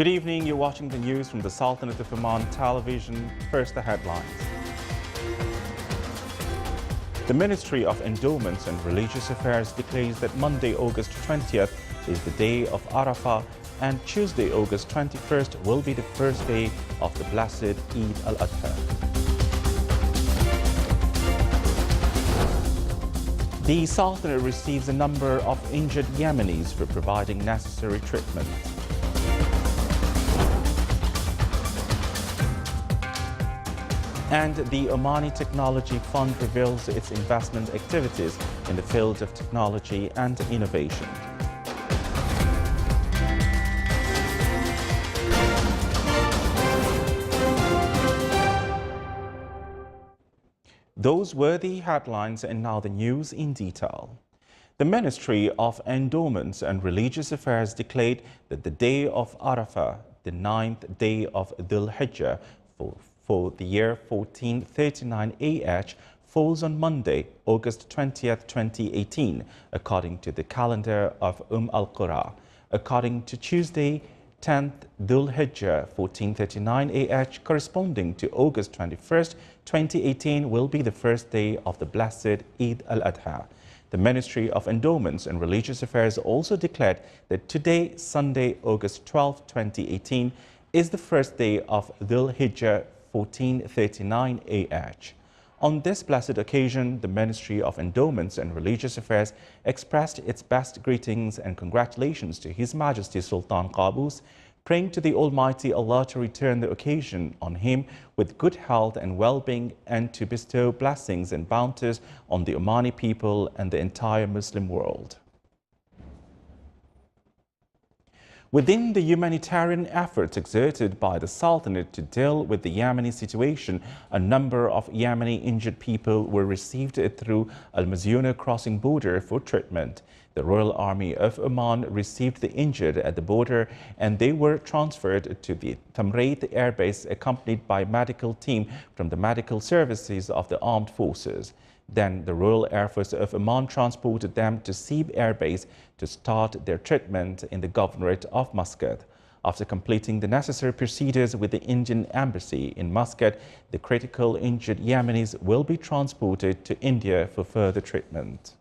Good evening, you're watching the news from the Sultanate of Oman television. First, the headlines. The Ministry of Endowments and Religious Affairs declares that Monday, August 20th is the day of Arafah and Tuesday, August 21st will be the first day of the blessed Eid al-Adha. The Sultanate receives a number of injured Yemenis for providing necessary treatment. And the Omani Technology Fund reveals its investment activities in the field of technology and innovation. Those were the headlines, and now the news in detail. The Ministry of Endowments and Religious Affairs declared that the day of Arafah, the 9th day of Dhul Hijjah, for the year 1439 AH falls on Monday, August 20th, 2018, according to the calendar of al-Qura. According to Tuesday, 10th Dhul Hijjah 1439 AH, corresponding to August 21st, 2018, will be the first day of the blessed Eid al-Adha. The Ministry of Endowments and Religious Affairs also declared that today, Sunday, August 12, 2018, is the first day of Dhul Hijjah 1439 AH. On this blessed occasion, the Ministry of Endowments and Religious Affairs expressed its best greetings and congratulations to His Majesty Sultan Qaboos, praying to the Almighty Allah to return the occasion on him with good health and well-being and to bestow blessings and bounties on the Omani people and the entire Muslim world. Within the humanitarian efforts exerted by the Sultanate to deal with the Yemeni situation, a number of Yemeni injured people were received through Al-Mazyuna crossing border for treatment. The Royal Army of Oman received the injured at the border and they were transferred to the Thamreit Air Base accompanied by a medical team from the medical services of the armed forces. Then the Royal Air Force of Oman transported them to Sib Air Base to start their treatment in the Governorate of Muscat. After completing the necessary procedures with the Indian Embassy in Muscat, the critical injured Yemenis will be transported to India for further treatment.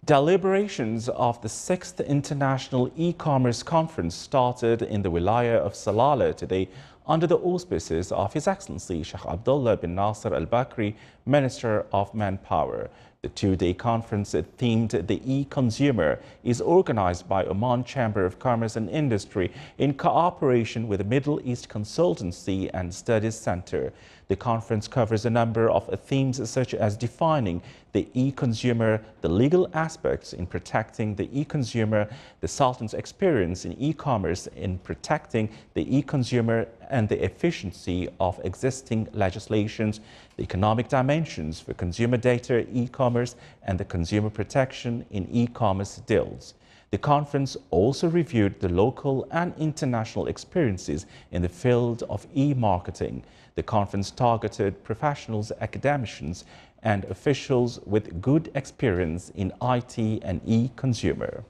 Deliberations of the 6th International E-Commerce Conference started in the Wilaya of Salalah today under the auspices of His Excellency Sheikh Abdullah bin Nasser Al-Bakri, Minister of Manpower. The two-day conference themed The E-Consumer is organized by Oman Chamber of Commerce and Industry in cooperation with the Middle East Consultancy and Studies Center. The conference covers a number of themes such as defining the e-consumer, the legal aspects in protecting the e-consumer, the Sultan's experience in e-commerce in protecting the e-consumer and the efficiency of existing legislations, the economic dimensions for consumer data e-commerce and the consumer protection in e-commerce deals. The conference also reviewed the local and international experiences in the field of e-marketing. The conference targeted professionals, academicians, and officials with good experience in IT and e-consumer.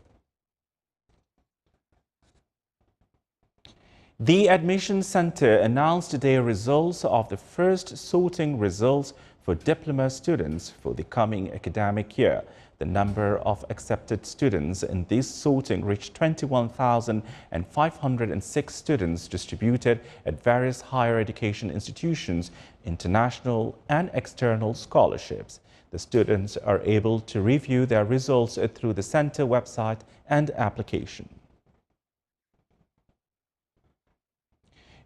The Admission Center announced today results of the first sorting results for diploma students for the coming academic year. The number of accepted students in this sorting reached 21,506 students distributed at various higher education institutions, international and external scholarships. The students are able to review their results through the center website and application.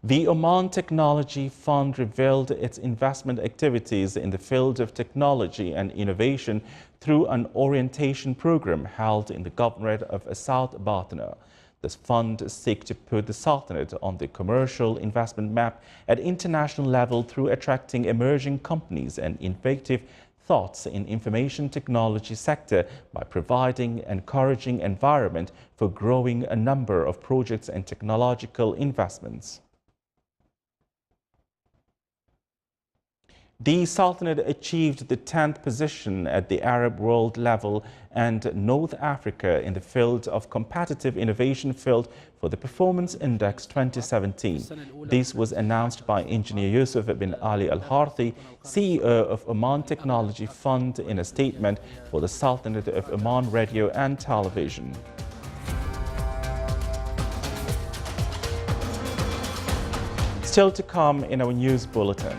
The Oman Technology Fund revealed its investment activities in the field of technology and innovation through an orientation program held in the Governorate of South Batna. This fund seeks to put the Sultanate on the commercial investment map at international level through attracting emerging companies and innovative thoughts in information technology sector by providing encouraging environment for growing a number of projects and technological investments. The Sultanate achieved the 10th position at the Arab world level and North Africa in the field of competitive innovation field for the Performance Index 2017. This was announced by Engineer Yusuf bin Ali Al-Harthi, CEO of Oman Technology Fund, in a statement for the Sultanate of Oman Radio and Television. Still to come in our news bulletin.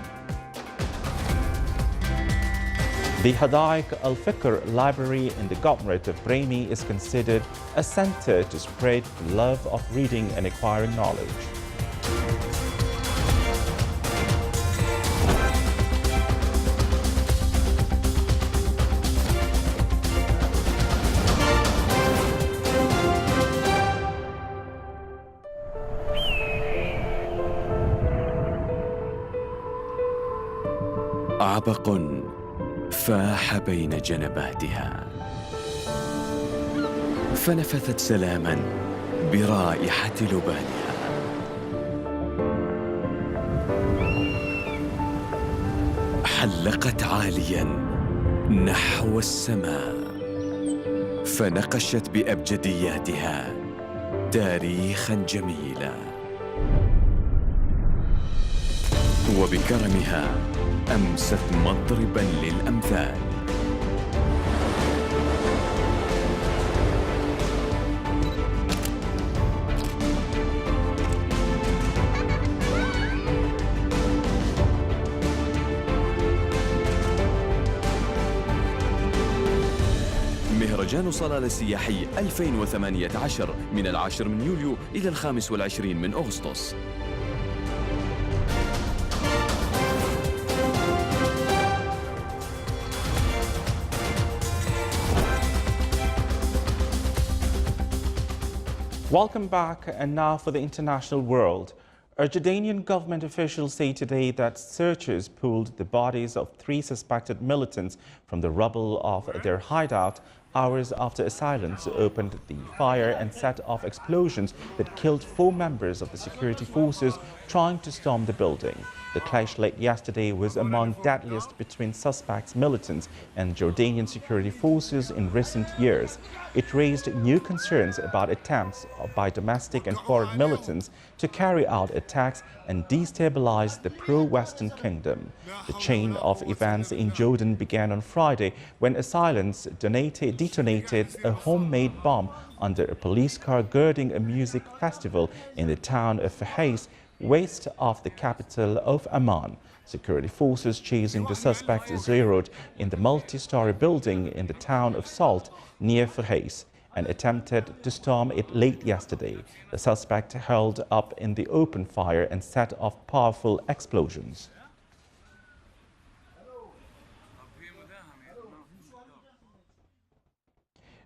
The Hadaiq Al-Fikr Library in the Governorate of Brahmi is considered a center to spread the love of reading and acquiring knowledge. عبق فاح بين جنباتها، فنفثت سلاما برائحة لبانها. حلقت عاليا نحو السماء، فنقشت بأبجدياتها تاريخا جميلا، وبكرمها أمست مضربا للأمثال. مهرجان صلالة السياحي 2018 من 10 من يوليو إلى 25 من أغسطس. Welcome back, and now for the international world. Jordanian government officials say today that searchers pulled the bodies of 3 suspected militants from the rubble of their hideout hours after assailants opened the fire and set off explosions that killed 4 members of the security forces trying to storm the building. The clash late yesterday was among deadliest between suspects, militants and Jordanian security forces in recent years. It raised new concerns about attempts by domestic and foreign militants to carry out attacks and destabilize the pro-Western kingdom. The chain of events in Jordan began on Friday when assailants detonated a homemade bomb under a police car girding a music festival in the town of Fahais, west of the capital of Amman. Security forces chasing the suspect zeroed in the multi-story building in the town of Salt near Fahais and attempted to storm it late yesterday. The suspect held up in the open fire and set off powerful explosions.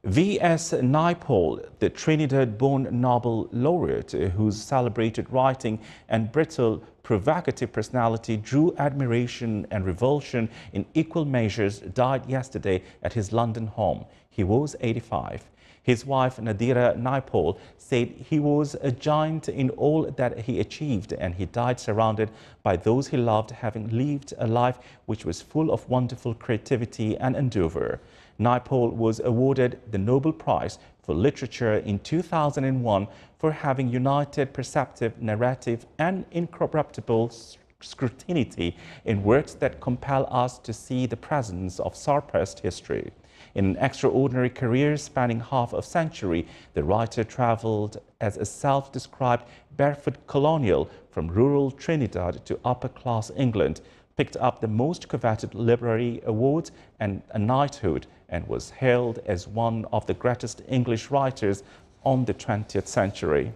V.S. Naipaul, the Trinidad-born Nobel laureate whose celebrated writing and brittle, provocative personality drew admiration and revulsion in equal measures, died yesterday at his London home. He was 85. His wife, Nadira Naipaul, said he was a giant in all that he achieved, and he died surrounded by those he loved, having lived a life which was full of wonderful creativity and endeavor. Naipaul was awarded the Nobel Prize for Literature in 2001 for having united perceptive, narrative, and incorruptible scrutiny in works that compel us to see the presence of surpassed history. In an extraordinary career spanning half a century, the writer traveled as a self-described barefoot colonial from rural Trinidad to upper-class England, picked up the most coveted literary awards and a knighthood, and was hailed as one of the greatest English writers on the 20th century.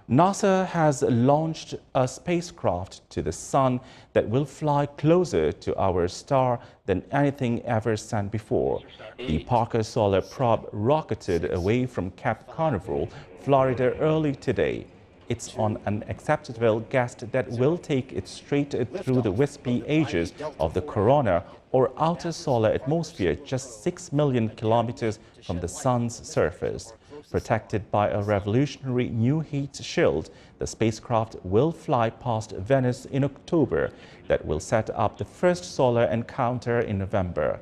NASA has launched a spacecraft to the Sun that will fly closer to our star than anything ever sent before. The Parker Solar Probe rocketed away from Cape Canaveral, Florida early today. It's on an acceptable guest that will take it straight through the wispy edges of the corona, or outer solar atmosphere, just 6 million kilometers from the Sun's surface. Protected by a revolutionary new heat shield, the spacecraft will fly past Venus in October. That will set up the first solar encounter in November.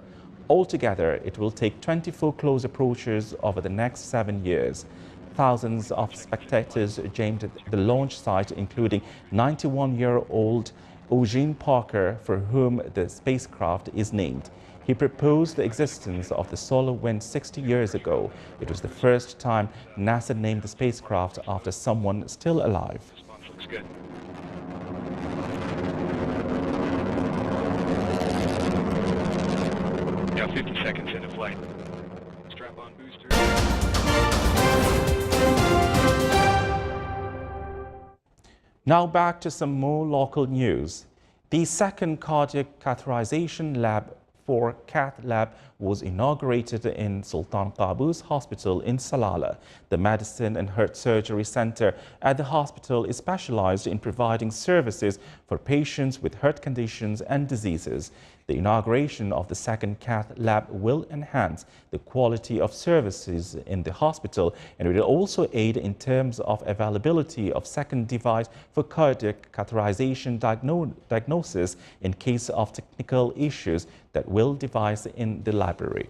Altogether, it will take 24 close approaches over the next 7 years. Thousands of spectators jammed at the launch site, including 91-year-old Eugene Parker, for whom the spacecraft is named. He proposed the existence of the solar wind 60 years ago. It was the first time NASA named the spacecraft after someone still alive. Looks good. Yeah, 50 seconds into flight. Strap on booster. Now back to some more local news. The second cardiac catheterization lab for Cath Lab was inaugurated in Sultan Qaboos Hospital in Salalah. The Medicine and Heart Surgery Center at the hospital is specialized in providing services for patients with heart conditions and diseases. The inauguration of the second Cath Lab will enhance the quality of services in the hospital, and it will also aid in terms of availability of second device for cardiac catheterization diagnosis in case of technical issues that will devise in the library.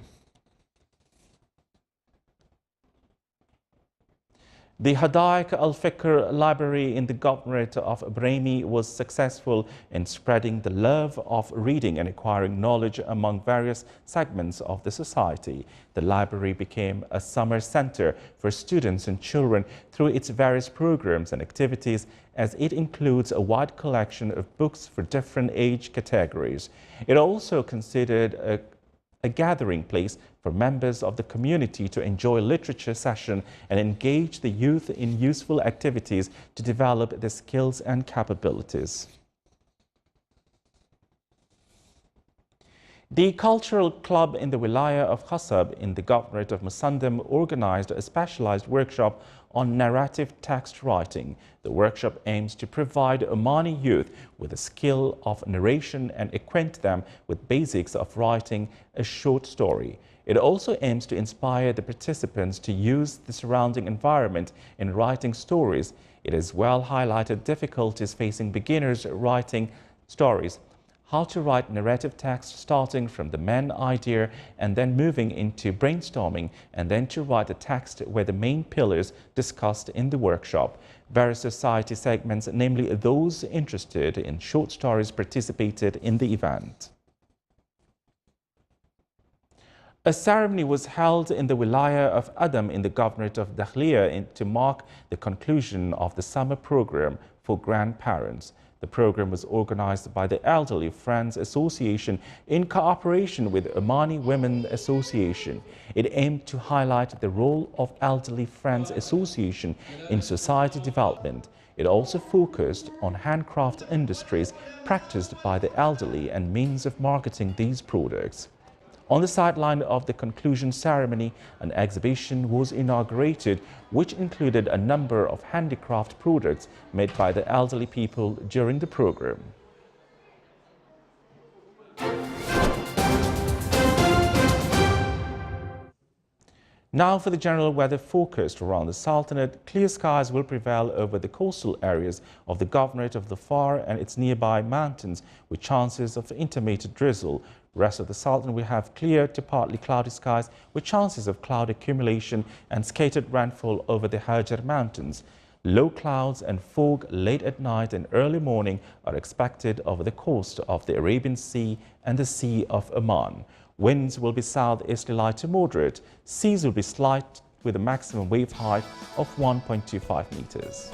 The Hadaiq al-Fikr Library in the Governorate of Brahmi was successful in spreading the love of reading and acquiring knowledge among various segments of the society. The library became a summer center for students and children through its various programs and activities, as it includes a wide collection of books for different age categories. It also considered a gathering place for members of the community to enjoy literature session and engage the youth in useful activities to develop their skills and capabilities. The Cultural Club in the Wilaya of Khasab in the Governorate of Musandam organized a specialized workshop on narrative text writing. The workshop aims to provide Omani youth with the skill of narration and acquaint them with basics of writing a short story. It also aims to inspire the participants to use the surrounding environment in writing stories. It as well highlighted difficulties facing beginners writing stories, how to write narrative text starting from the main idea and then moving into brainstorming, and then to write the text where the main pillars discussed in the workshop. Various society segments, namely those interested in short stories, participated in the event. A ceremony was held in the Wilaya of Adam in the Governorate of Dakhliya to mark the conclusion of the summer program for grandparents. The program was organized by the Elderly Friends Association in cooperation with Omani Women Association. It aimed to highlight the role of Elderly Friends Association in society development. It also focused on handcraft industries practiced by the elderly and means of marketing these products. On the sideline of the conclusion ceremony, an exhibition was inaugurated which included a number of handicraft products made by the elderly people during the program. Now for the general weather forecast around the Sultanate. Clear skies will prevail over the coastal areas of the Governorate of Dhofar and its nearby mountains, with chances of intermittent drizzle. Rest of the Sultanate will have clear to partly cloudy skies with chances of cloud accumulation and scattered rainfall over the Hajar Mountains. Low clouds and fog late at night and early morning are expected over the coast of the Arabian Sea and the Sea of Oman. Winds will be southeasterly light to moderate. Seas will be slight with a maximum wave height of 1.25 meters.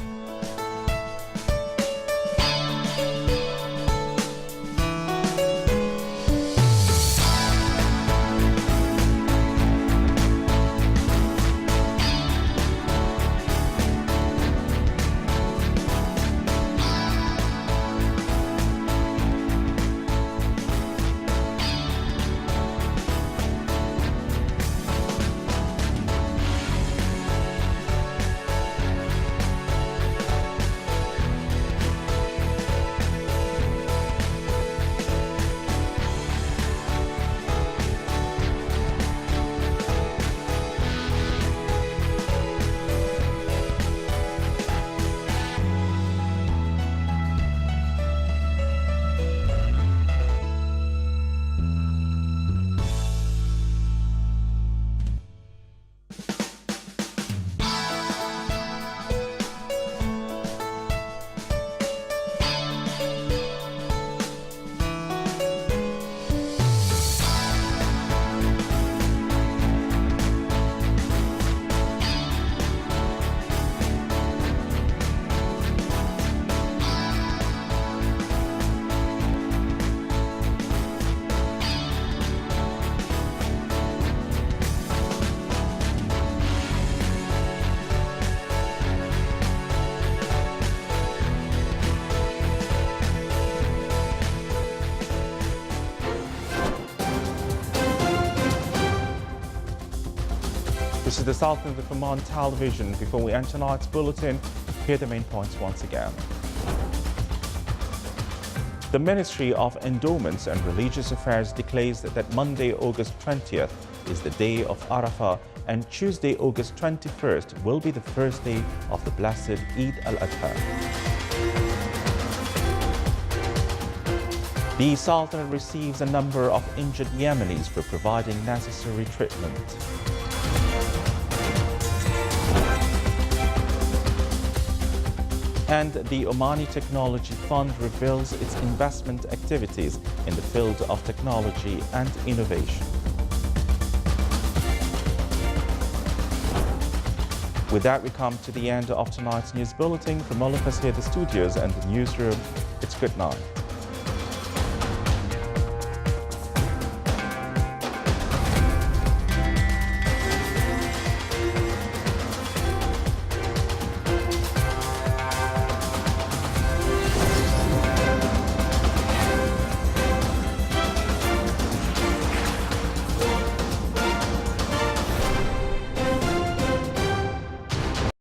is the Sultan of Oman Television. Before we end tonight's bulletin, here are the main points once again. The Ministry of Endowments and Religious Affairs declares that Monday, August 20th is the day of Arafah, and Tuesday, August 21st will be the first day of the blessed Eid al-Adha. The Sultan receives a number of injured Yemenis for providing necessary treatment. And the Omani Technology Fund reveals its investment activities in the field of technology and innovation. With that, we come to the end of tonight's news bulletin. From all of us here at the studios and the newsroom, it's good night.